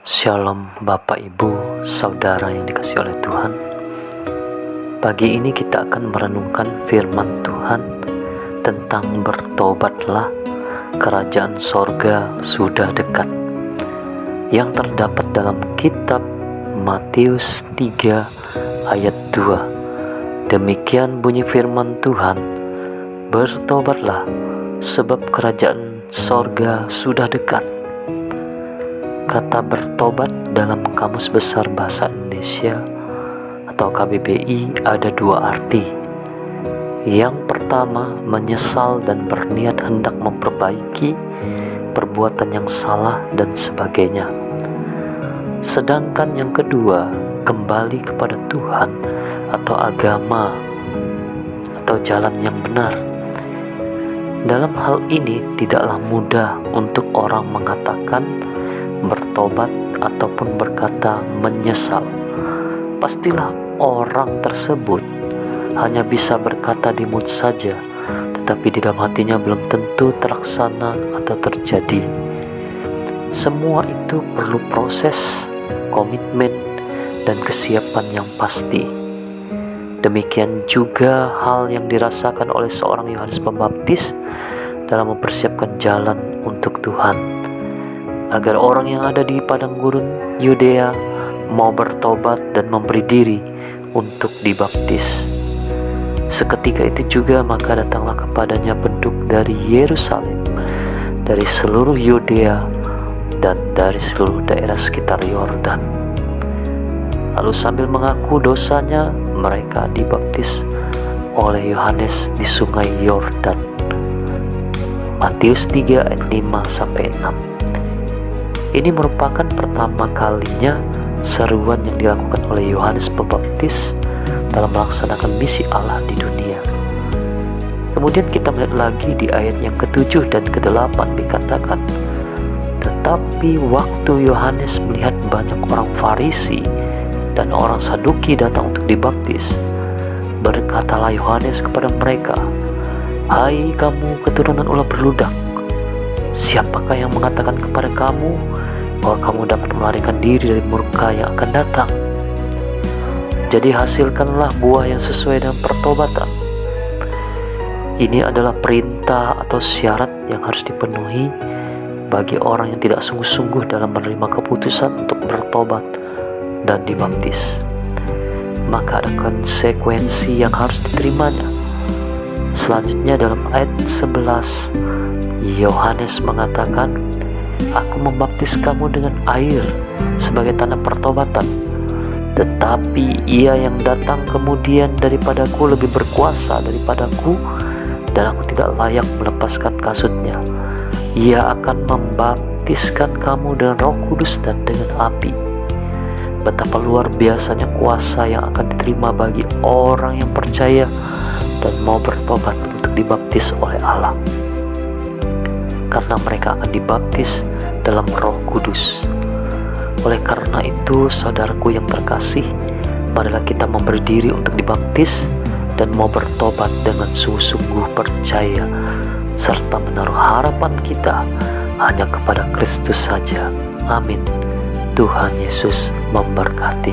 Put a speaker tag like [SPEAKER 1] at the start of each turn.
[SPEAKER 1] Shalom Bapak Ibu, Saudara yang dikasihi oleh Tuhan. Pagi ini kita akan merenungkan firman Tuhan tentang bertobatlah, kerajaan sorga sudah dekat, yang terdapat dalam kitab Matius 3 ayat 2. Demikian bunyi firman Tuhan, bertobatlah sebab kerajaan sorga sudah dekat. Kata bertobat dalam Kamus Besar Bahasa Indonesia atau KBBI ada dua arti. Yang pertama, menyesal dan berniat hendak memperbaiki perbuatan yang salah dan sebagainya. Sedangkan yang kedua, kembali kepada Tuhan atau agama atau jalan yang benar. Dalam hal ini tidaklah mudah untuk orang mengatakan bertobat ataupun berkata menyesal. Pastilah orang tersebut hanya bisa berkata di mulut saja, tetapi di dalam hatinya belum tentu terlaksana atau terjadi. Semua itu perlu proses, komitmen, dan kesiapan yang pasti. Demikian juga hal yang dirasakan oleh seorang Yohanes Pembaptis dalam mempersiapkan jalan untuk Tuhan, agar orang yang ada di padang gurun Yudea mau bertobat dan memberi diri untuk dibaptis. Seketika itu juga maka datanglah kepadanya penduduk dari Yerusalem, dari seluruh Yudea, dan dari seluruh daerah sekitar Yordan. Lalu sambil mengaku dosanya, mereka dibaptis oleh Yohanes di sungai Yordan. Matius 3 ayat 5-6. Ini merupakan pertama kalinya seruan yang dilakukan oleh Yohanes Pembaptis dalam melaksanakan misi Allah di dunia. Kemudian kita melihat lagi di ayat yang ke-7 dan ke-8 dikatakan, tetapi waktu Yohanes melihat banyak orang Farisi dan orang Saduki datang untuk dibaptis, berkatalah Yohanes kepada mereka, hai kamu keturunan ular berludak, siapakah yang mengatakan kepada kamu bahwa kamu dapat melarikan diri dari murka yang akan datang? Jadi hasilkanlah buah yang sesuai dengan pertobatan. Ini adalah perintah atau syarat yang harus dipenuhi bagi orang yang tidak sungguh-sungguh dalam menerima keputusan untuk bertobat dan dibaptis. Maka ada konsekuensi yang harus diterimanya. Selanjutnya dalam ayat 11, Yohanes mengatakan, aku membaptis kamu dengan air sebagai tanda pertobatan, tetapi ia yang datang kemudian daripadaku lebih berkuasa daripadaku, dan aku tidak layak melepaskan kasutnya. Ia akan membaptiskan kamu dengan Roh Kudus dan dengan api. Betapa luar biasanya kuasa yang akan diterima bagi orang yang percaya dan mau bertobat untuk dibaptis oleh Allah, karena mereka akan dibaptis dalam Roh Kudus. Oleh karena itu, saudaraku yang terkasih, marilah kita memberi diri untuk dibaptis dan mau bertobat dengan sungguh-sungguh percaya serta menaruh harapan kita hanya kepada Kristus saja. Amin. Tuhan Yesus memberkati.